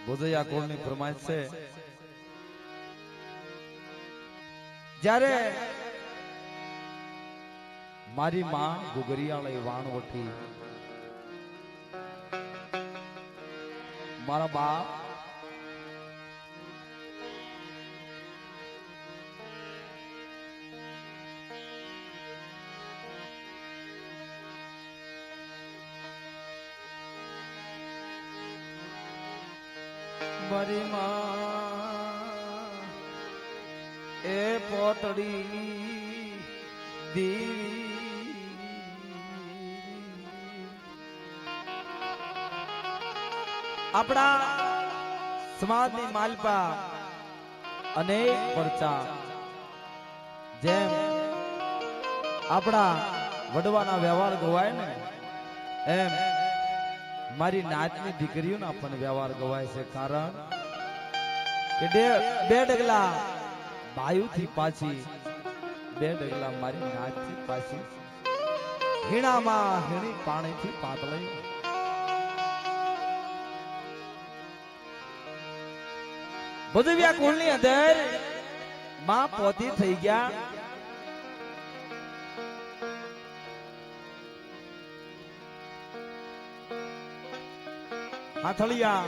બોધૈયા કુળની ફરમાઈશ છે. જ્યારે મારી માં ગુગરિયાળે વાણવટી, મારા બાપ મારી માં એ પોતડી દેવી આપણા સમાજની માલપા અનેક પરચા, જેમ આપણા વડવાના વ્યવહાર ગવાય ને એમ મારી નાતની દીકરીઓના પણ વ્યવહાર ગવાય છે. કારણ કે બે ડગલા બાયુથી પાછી, બે ડગલા મારી નાતથી પાછી, હીણામાં હીણી પાણીથી પાતળી. બોધૈયા કુળની અંદર માં પોતી થઈ ગયા. હાથળિયા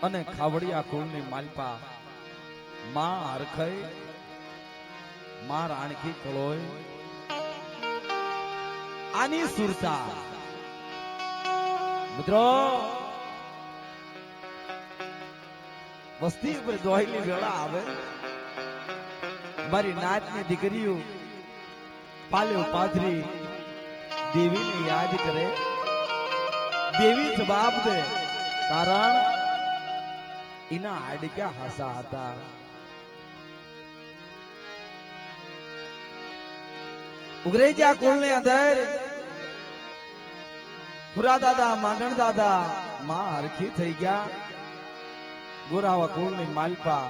અને ખાવડિયા કુળની માલપા માં હરખઈ, માં રાણકી કળોય આની સુરતા. મિત્રો વસ્તી ઉપર દોહલી વેળા આવે, મારી નાતની દીકરીઓ પાલ્યો પાથરી દેવીને યાદ કરે, દેવી જવાબ દે. કારણ એના હાડક્યા હાસા હતા. ઉગરેજા કુળની અંદર પુરા દાદા, માંડણ દાદા માં હરખી થઈ ગયા. ગોરાવા કુળની માલપા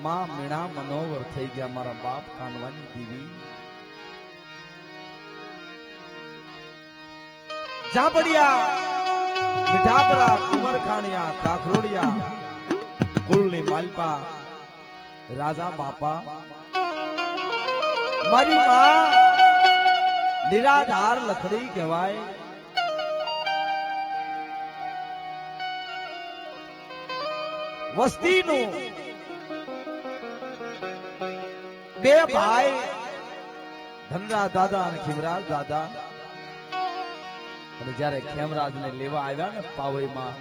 માં મીણા મનોવર થઈ ગયા. મારા બાપ કાનવાની દેવી જાબડિયા, મીઠાપરા, કુમરખાણિયા, કાખરોડિયા કુળની માલપા રાજા બાપા. મારી માં નિરાધાર લખડી કહેવાય. વસ્તીનું બે ભાઈ ધનરાજ દાદા અને ખીમરાજ દાદા, અને જયારે ખેમરાજ ને લેવા આવ્યા ને પાવઈમાં,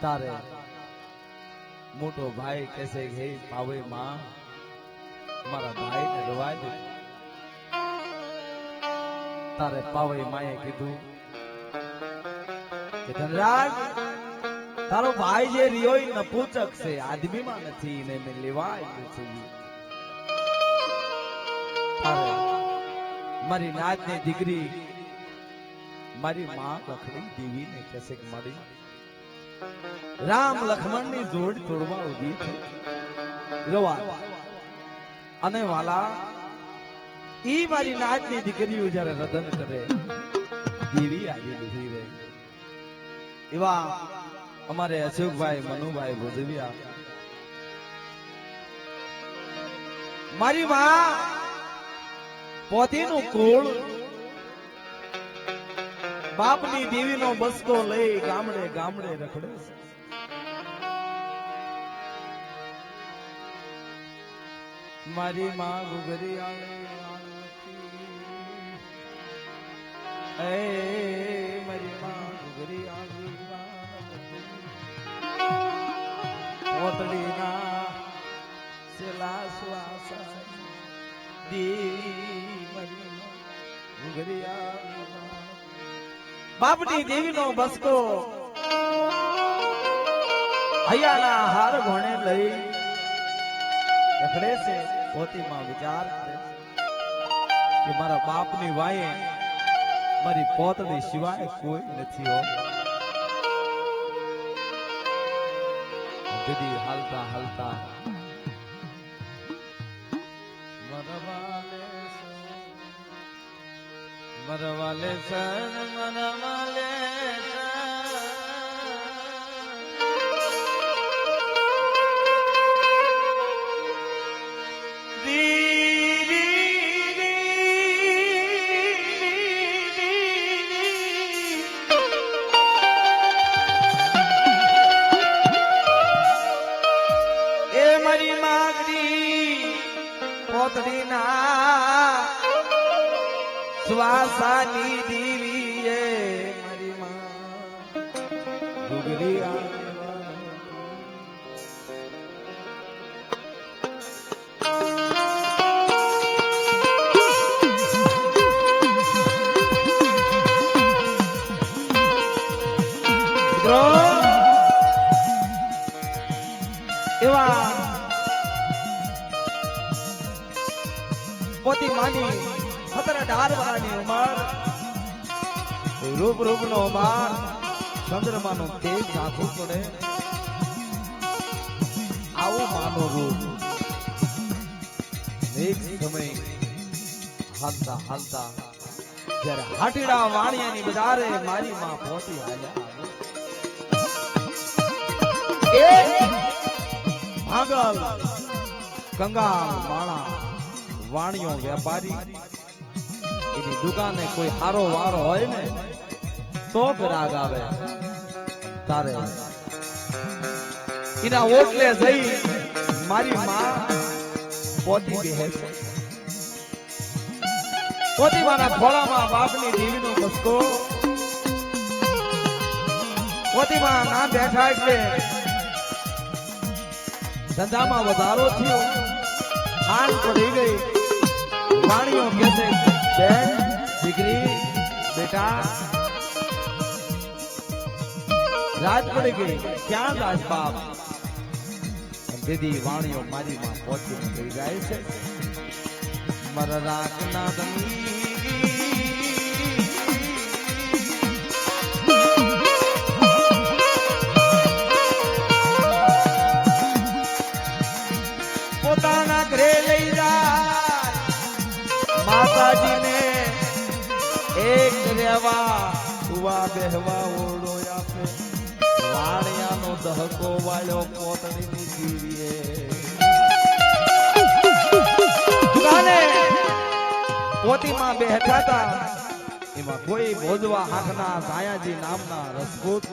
તારે મોટો ભાઈ કહેશે કે હે પાવઈમાં મારા ભાઈ ને રવા દે. તારે પાવઈ માએ કીધું કે ધનરાજ, તારો ભાઈ જે રિયો નપુચક છે, આદમીમાં નથી, ને મેં લેવા આવ્યો છું. મારી નાતની દીકરી મારી માં લખડી દેવીને કહેશે કે મારી રામ લક્ષ્મણની જોડ તોડવા ઉભી છે. રવા અને વાલા ઈ મારી નાતની દીકરીઓ જ્યારે રદન કરે, દેવી આવી લીધી રે. એવા અમારે અશોકભાઈ, મનુભાઈ બોધવિયા, મારી માં પોતીનું કુળ બાપની દેવીનો બસકો લઈ ગામડે ગામડે રખડે છે. મારી માં ગુગરિયાળી, એ મારી માં ગુગરિયાળી પોતડીના સેલા શ્વાસા દેવી મારી ગુગરિયાળી. બાપની દેવીનો બસકો હૈયાના હાર ઘોણે લઈ રખડે છે. પોતીમાં વિચાર કરે કે મારા બાપની વાયે મારી પોતડી સિવાય કોઈ નથી હો. દીદી હાલતા હાલતા મરવાલે સર મરવાલે ગુગરિયા એવા પોતી માની 17-18 વર્ષની ઉંમર રૂપ રૂપનો માર ચંદ્રમાનો તેજ ઝાંખું પડે આવું માનો રૂપ એક સમય હાલતા હાલતા જ્યારે હાટીડા વાણિયાની બજારે મારી માં પહોંચી આવ્યા ભાગલ કંગાલ માણા વાણિયો વેપારી એની દુકાને કોઈ હારો વારો હોય ને તો ગ્રાહક આવે તારે એના ઓટલે જઈ મારી માં પોતી બેહે છે પોતી માના ખોળામાં બાપની દીવીનો બસકો પોતી માં ના બેઠા એટલે ધંધામાં વધારો થયો હાલ પડી ગઈ વાણીઓ કે છે બેન દીકરી બેટા રાત પડી ગઈ ક્યાં રાજ બાપ દીદી વાણીઓ મારી માં પહોંચીને થઈ જાય છે મર રાખના દમી પોતાના ઘરે લઈ જાય માતાજીને એક રેવા ઉવા બેહવા ઓળો આપે વાણિયાનો દહકો વાળ્યો પોતણીની જીવીએ દુકાને પોતીમાં બેઠા હતા એમાં કોઈ ભોજવા હાકના સાયાજી નામના રસપૂત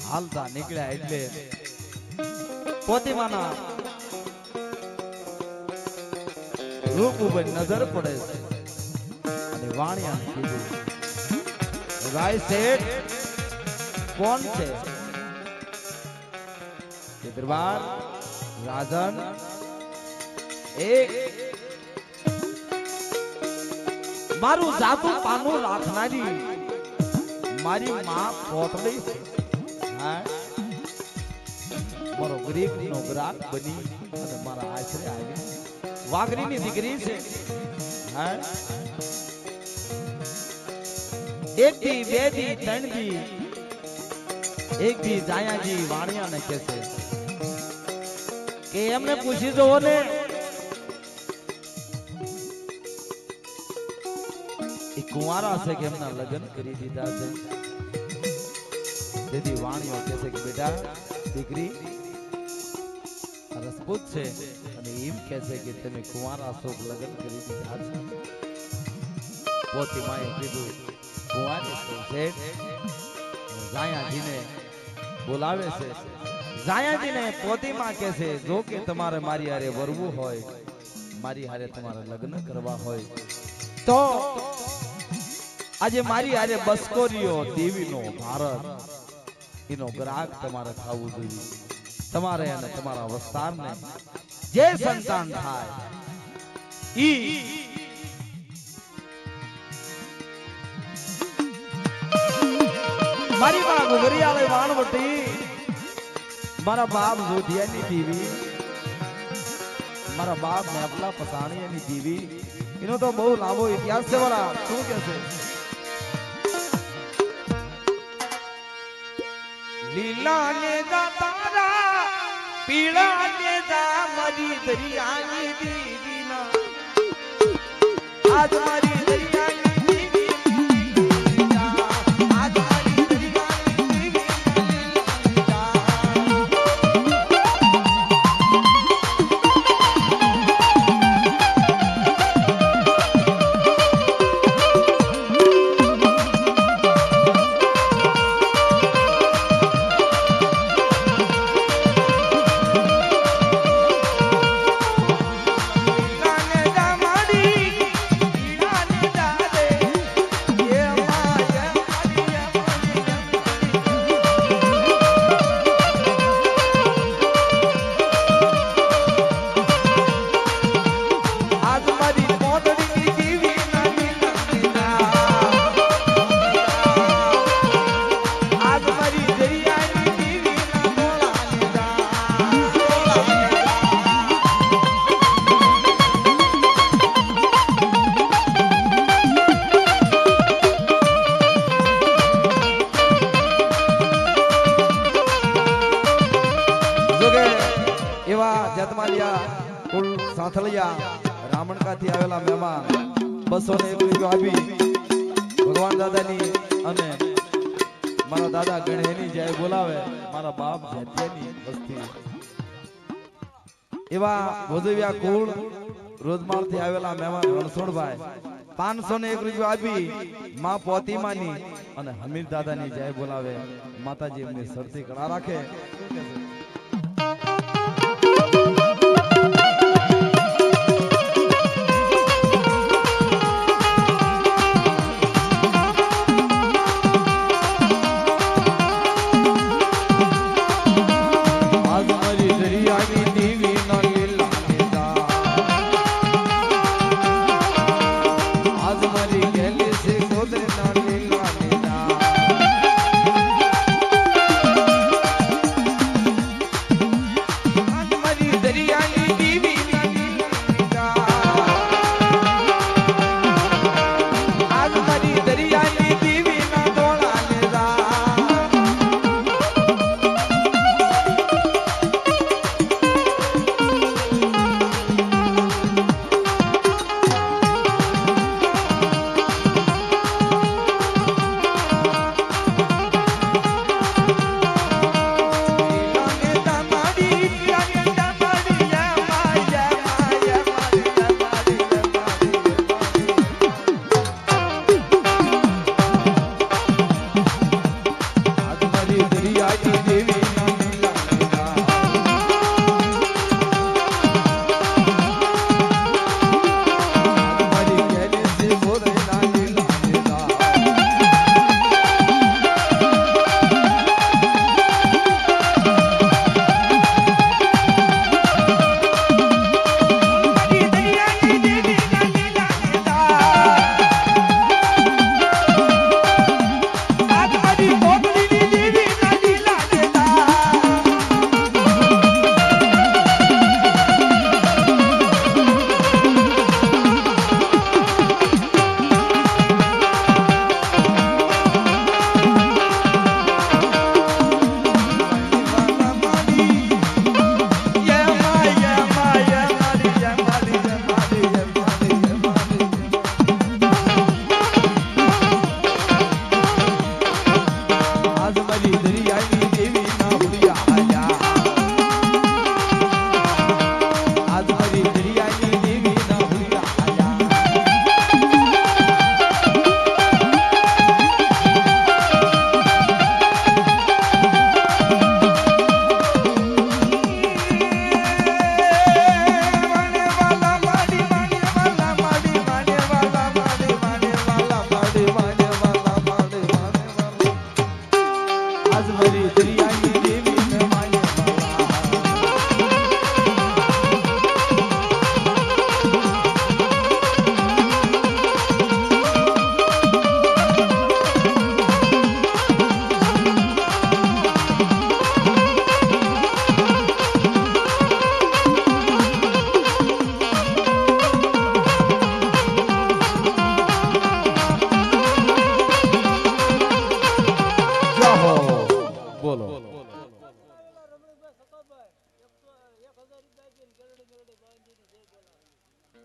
હાલતા નીકળ્યા એટલે પોતીમાના રૂપ ઉપર નજર પડે છે અને વાણિયાને કીધું રાય શેઠ કોણ છે કે દરબાર રાજન એક મારું જાતું પાનું રાખનારી મારી માં પોતળી છે હા મારો ગરીબ નો ગ્રાહક બની અને મારા આશરે આવી વાઘરીની દીકરી છે હા એક દી બે દી ત્રણ દી એક દી જાયાજી વાણિયાને કહે છે કે એમને પૂછી જોવો ને એ કુંવારા છે કે એમના લગ્ન કરી દીધા છે દીદી વાણીઓ કહે છે કે બેટા દીકરી રસપૂત છે અને એમ કહે છે કે તમે કુંવારા છો લગ્ન કરી દીધા છે પોતી માએ કીધું કુંવારી છો શેઠ જાયાજીને બોલાવે છે જાયાજીને પોતીમાં કહે છે જો કે તમારે મારી હારે વરવું હોય મારી હારે તમારે લગ્ન કરવા હોય તો આજે મારી હારે બસ્કોરીઓ દેવીનો ભારત એનો ગ્રાહક તમારે ખાવું જોઈએ તમારે અને તમારા વિસ્તારને જે સંતાન થાય ઈ મારી માં ગુગરિયાળે વાણવટી મારા બાપ જોધિયાની દીવી મારા બાપ મેપલા પસાણીયાની દીવી એનો તો બહુ લાંબો ઇતિહાસ છે વાળા શું કે છે લીલા ને તારા પીળા ને મારી દરિયાની દીવીના આજ મારી જતમાલિયા કુલ સાથળિયા રામણકાથી આવેલા મહેમાન 201 રૂપિયા આપી ભગવાન દાદાની અને મારા દાદા ગણેની જય બોલાવે મારા બાપ જેત્યાની વસ્તી એવા ભોજવિયા કુળ રોજમાળથી આવેલા મહેમાન રણછોડભાઈ 501 રૂપિયા આપી માં પોતીમાની અને હમીર દાદાની જય બોલાવે માતાજી એમની સરતી કળા રાખે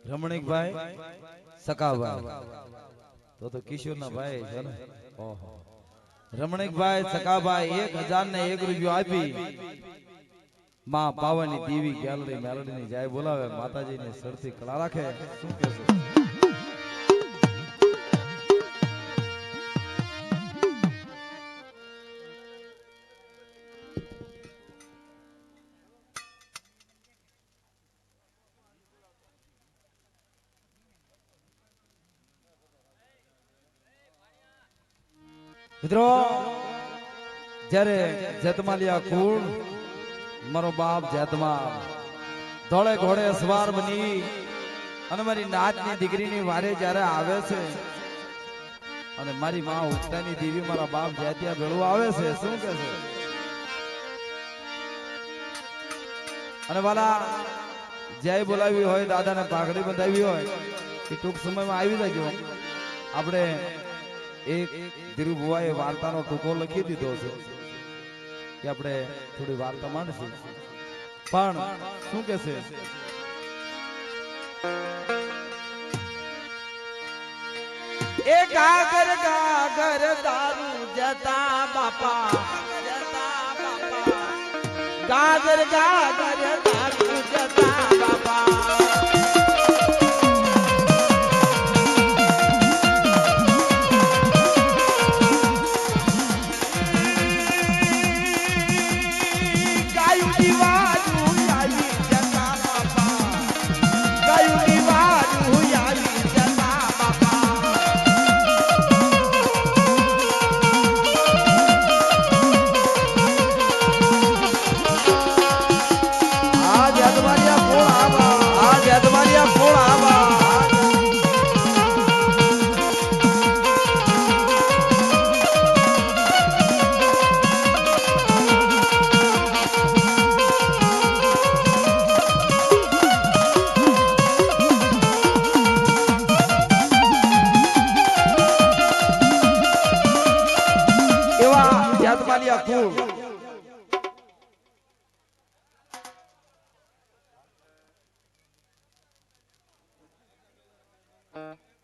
રમણીકભાઈ સકાભાઈ તો કિશોરના ભાઈ છે ને ઓહો રમણીકભાઈ સકાભાઈ 1001 રૂપિયો આપી માં પાવાની દેવી ગેલરી મેલડીની જાય બોલાવે માતાજીની સરથી કળા રાખે શું કહેશો મિત્રો જ્યારે જેતમાલિયા કુળ મારો બાપ જેતમાલ ધોળે ઘોડે સવાર બની અને મારી નાતની દીકરીની વારે જ્યારે આવે છે અને મારી માં ઉગતાની દેવી મારા બાપ જેતિયા ભેળું આવે છે શું કહે છે અને વાલા જય બોલાવી હોય દાદાને પાઘડી બંધાવી હોય કે ટૂંક સમયમાં આવી જજો આપણે એક ધીરુભુવાએ વાર્તાનો ટૂંકો લખી દીધો છે કે આપણે થોડી વાર્તા માનશું પણ શું કે છે એ ગાગર ગાગર દારૂ જતા બાપા ગાગર ગાગર દારૂ જતા બાપા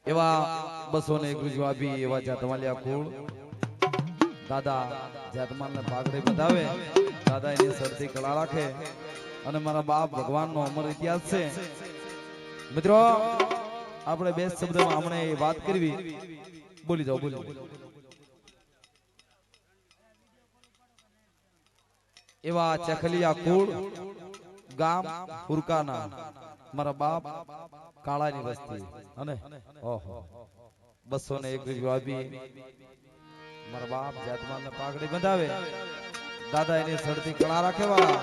એવા 201 જવાબી એવા જાતમાલિયા કુળ દાદા જાતમાલને પાઘડી બતાવે દાદા એની સરથી કળા રાખે અને મારા બાપ ભગવાનનો અમર ઇતિહાસ છે મિત્રો આપણે બે શબ્દમાં હમણે એ વાત કરવી બોલી જાઓ એવા ચખલિયા કુળ ગામ ફુરકાના મારા બાપ કાળાની વસ્તી અને ઓહો 201 જવાબી મારા બાપ જાતમાલને પાઘડી બંધાવે દાદા એની સડતી કળા રાખે વાળા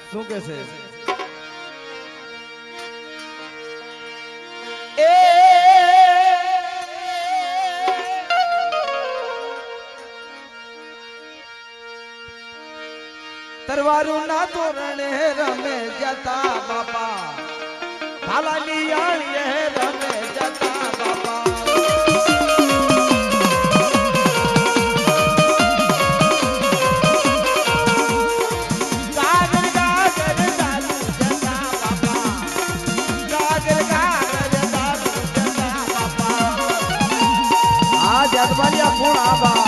શું કે છે તરવારું ના તોરણે રમે જતા બાપા ભાલાની આણીએ રમે જતા બાપા ગાગર ગાગર દારૂ જતા બાપા ગાગર ગાગર દારૂ જતા બાપા આ જાતમાલિયા કોણ આવા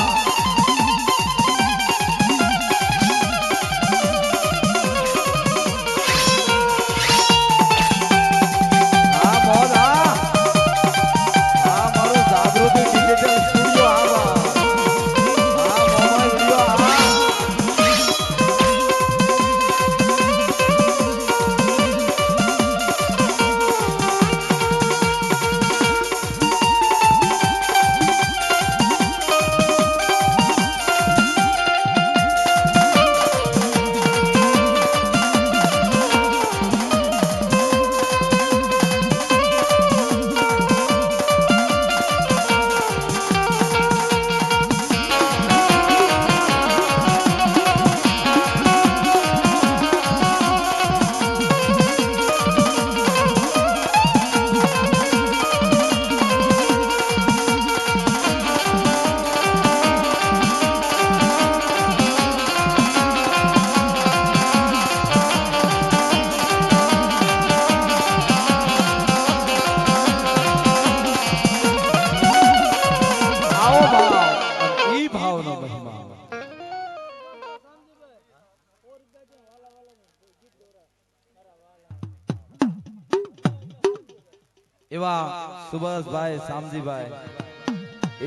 એવા સુભાષભાઈ શામજીભાઈ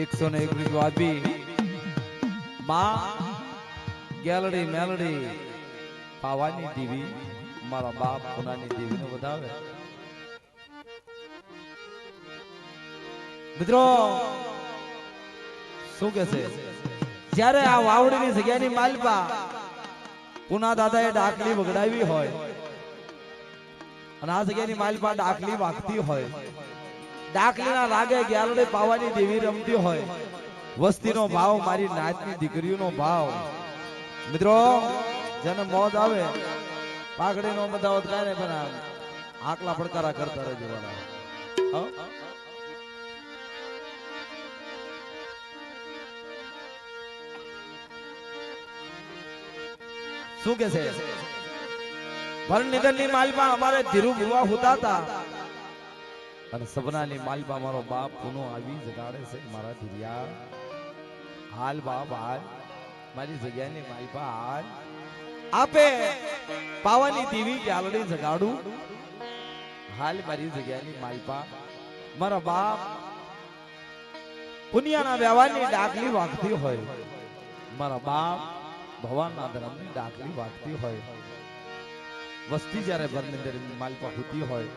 101 જવાબી માં ગેલડી મેલડી પાવાની દેવી મારા બાપ પુનાની દેવીને વધાવે મિત્રો શું કે છે જ્યારે આ વાવડીની જગ્યાની માલપા પુના દાદાએ ડાકલી વગડાવી હોય અને આ જગ્યાની માલપા ડાકલી વાગતી હોય ડાકલીના રાગે ગેલડી પાવાની દેવી રમતી હોય વસ્તીનો ભાવ મારી નાતની દીકરીઓનો ભાવ મિત્રો જેને મોજ આવે પાઘડીનો બધા કાંઈ નહીં પણ આકલા પડકારા કરતા રહેજો વાળા શું કે છે ભરનિધનની માલપા અમારે ધીરુ બુવા હોતા હતા અને સબનાની માલપા મારો બાપ પુનો આવી જગાડે છે મારા ધીરિયા હાલ બાપ હાલ મારી જગ્યાની માલપા હાલ આપે પાવાની દેવી ગાલડી જગાડું હાલ મારી જગ્યાની માલપા મારા બાપ પુનિયાના વ્યવહારની ડાકલી વાગતી હોય મારા બાપ ભગવાનના ધર્મની ડાકલી વાગતી હોય વસ્તી જ્યારે ભરનિધનની માલપા હોતી હોય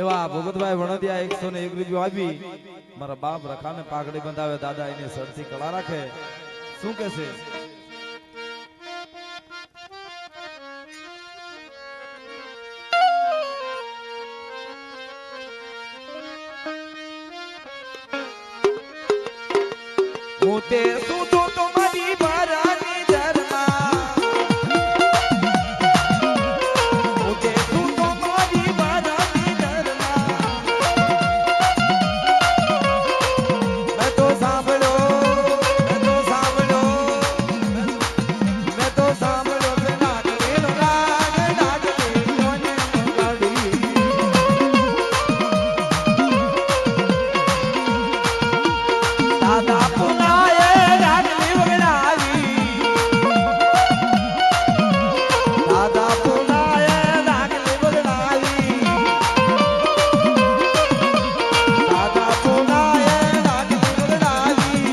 એવા ભગતભાઈ વણોદિયા 101 રૂપિયો આવી મારા બાપ રખાને પાઘડી બંધાવે દાદા એને સરથી કળા રાખે શું કે છે હું તે શું તો તમારી બારાની દરમાં હું તે શું તો મારી બારાની દરમાં મેં તો સાંભળો કે નાગેલો કોને ગાડી દાદા પુનાએ ડાકલી વગડાવી દાદા પુનાએ ડાકલી વગડાવી દાદા પુનાએ ડાકલી વગડાવી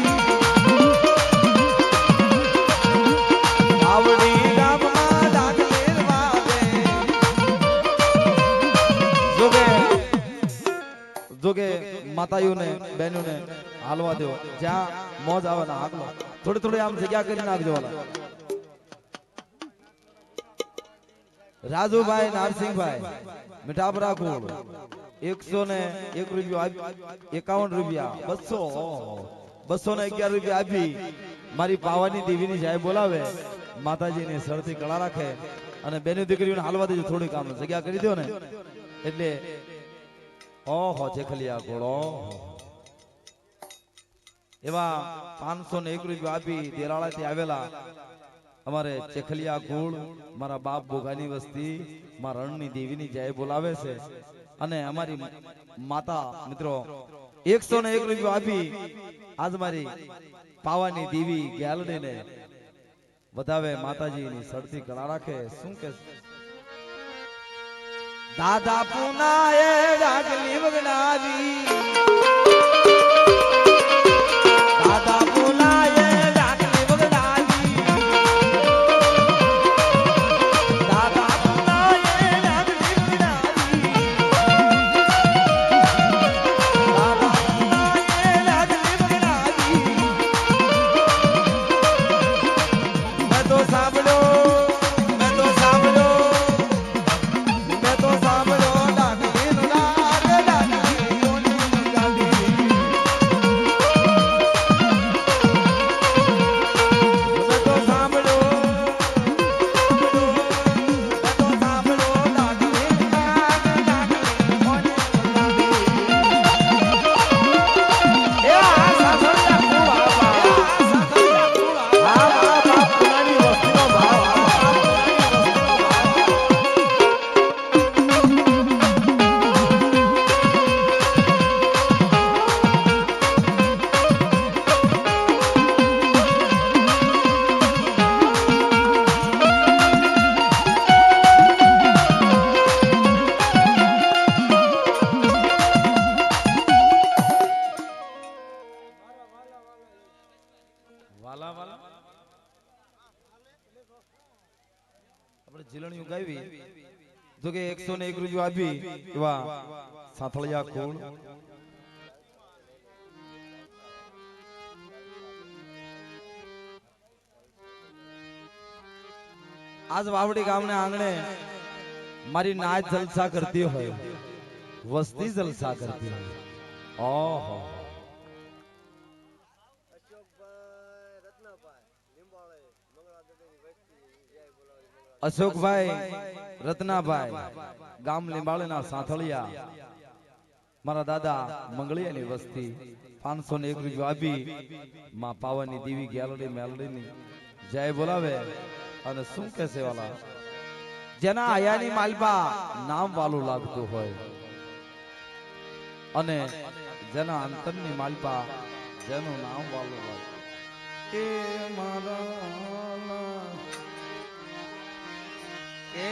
આવડી ગામમાં ડાકલી વાગે જોગે માતાઓને બહેનોને હાલવા દો જ્યાં મોજ આવે ને આગલો થોડી થોડી આમ જગ્યા કરી નાખજો રાજુભાઈ નારસિંહભાઈ મીઠાપરા કુળ 101 રૂપિયો 51 રૂપિયા 211 રૂપિયા આપી મારી પાવાની દેવીની જાય બોલાવે માતાજીની સરથી કળા રાખે અને બેની દીકરીઓને હાલવા દેજો થોડીક આમ જગ્યા કરી દો ને એટલે ઓહો ચેખલિયા ઘોડો એવા 501 રૂપિયા આપી દેરાળાથી આવેલા અમારે ચેખલિયા કુળ મારા બાપ બોગાની વસ્તી મારા રણની દેવીની જય બોલાવે છે અને અમારી માતા મિત્રો 101 રૂપિયા આપી આજ મારી પાવાની દેવી ગેલડીને વધાવે માતાજીની સડતી કળા રાખે શું કે દાદા પુનાએ ડાકલી વગડાવી દાદા પુનાએ ડાકલી વગડાવી દાદા પુનાએ ડાકલી વગડાવી દાદા પુનાએ ડાકલી વગડાવી મેં તો સાંભળો જો કે 101 રૂપિયા આપી એવા સાંથળિયા કુળ આજ વાવડી ગામને આંગણે મારી નાચ જલસા કરતી હોય વસ્તી જલસા કરતી હોય ઓહો અશોકભાઈ રત્નાભાઈ ગામ લીંબાળીના સાંથળિયા મારા દાદા મંગળિયાની વસ્તી 501 રૂપિયા આપી માં પાવાની દેવી ગેલડી મેલડીની જય બોલાવે અને શું કે છે વાલા, જેના આયાની માલપા નામ વાલું લાગતું હોય અને જેના અંતરની માલપા જેનું નામ વાલું લાગે એ મારા એ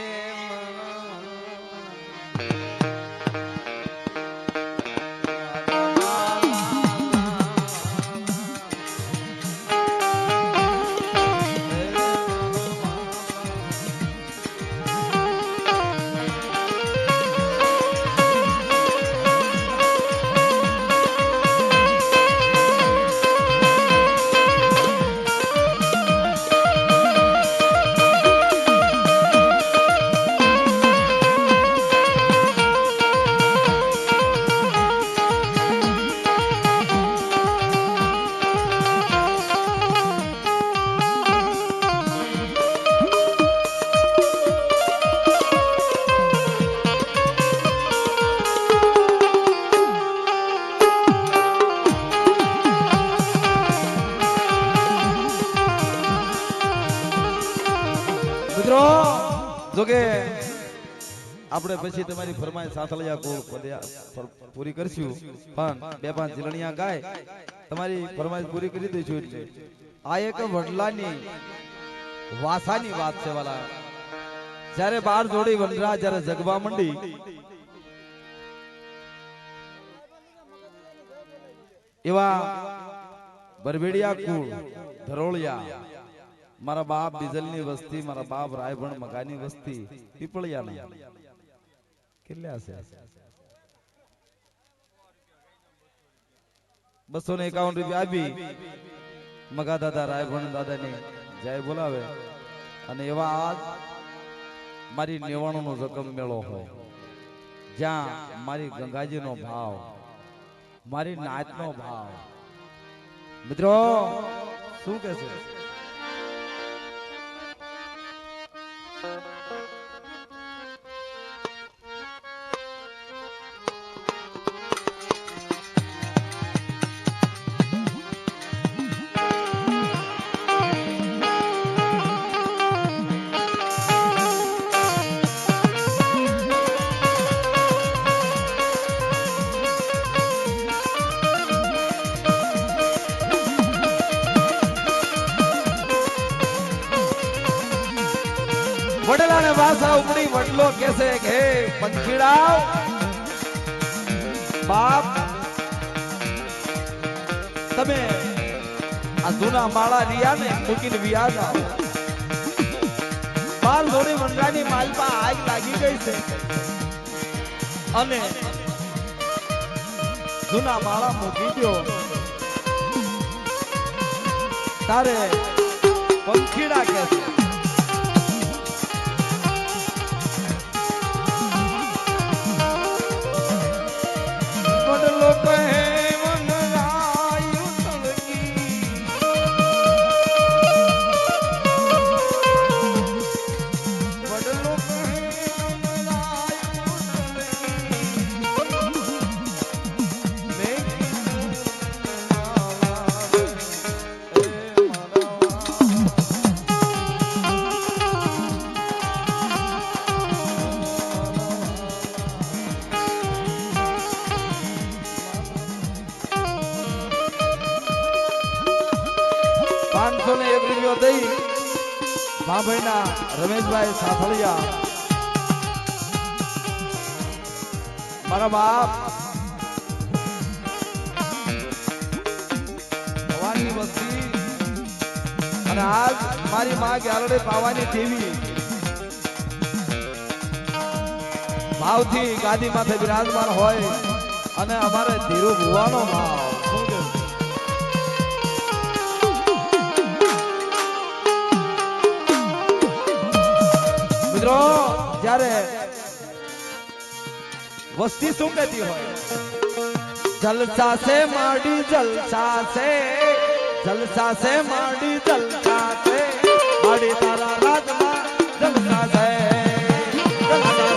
મિત્રો જોકે આપણે પછી તમારી ફરમાઈશ સાથળિયા પૂરી કરશું, પણ બે પાંચ જીલણિયા ગાય તમારી ફરમાઈશ પૂરી કરી દઈશું. એટલે આ એક વડલાની વાસાની વાત છે વાલા. જ્યારે બાર જોડી વનરા જ્યારે જગવા મંડી, એવા બરબેડિયા કુળ ધરોળિયા, મારા બાપ બીજલની વસ્તી, મારા બાપ રાયભણ મગાની વસ્તી પીપળિયાના કેટલા છે? 251 રૂપિયા આપી મગા દાદા રાયભણ દાદાની જય બોલાવે. અને એવા આજ મારી નેવાણું નો રકમ મેળો હોય, જ્યાં મારી ગંગાજીનો ભાવ, મારી નાચનો ભાવ. મિત્રો શું કે છે? વડલાને વાસા ઉપડી વડલો કેસે કે હે પંખીડા બાપ, તમે આ જૂના માળા રિયા ને મૂકીને વિયા જાઓ. બાર જોડી વનરાની માલપા આગ લાગી ગઈ છે અને જૂના માળા મૂકી દો. તારે પંખીડા કેસે ભાભઈના રમેશભાઈ સાથળિયા, મારા બાપ ભવાની વસ્તી, અને આજ મારી માં ગ્યાલડે પાવાની દેવી ભાવથી ગાદી માથે બિરાજમાન હોય, અને અમારે ધીરુ ભુવાનો ભાવ. જ્યારે વસ્તી શું કહેતી હોય, જલસા સે માડી જલસા સે, જલસા સે માડી જલસા સે, માડી તારા રાજમાં જલસા સે, જલસા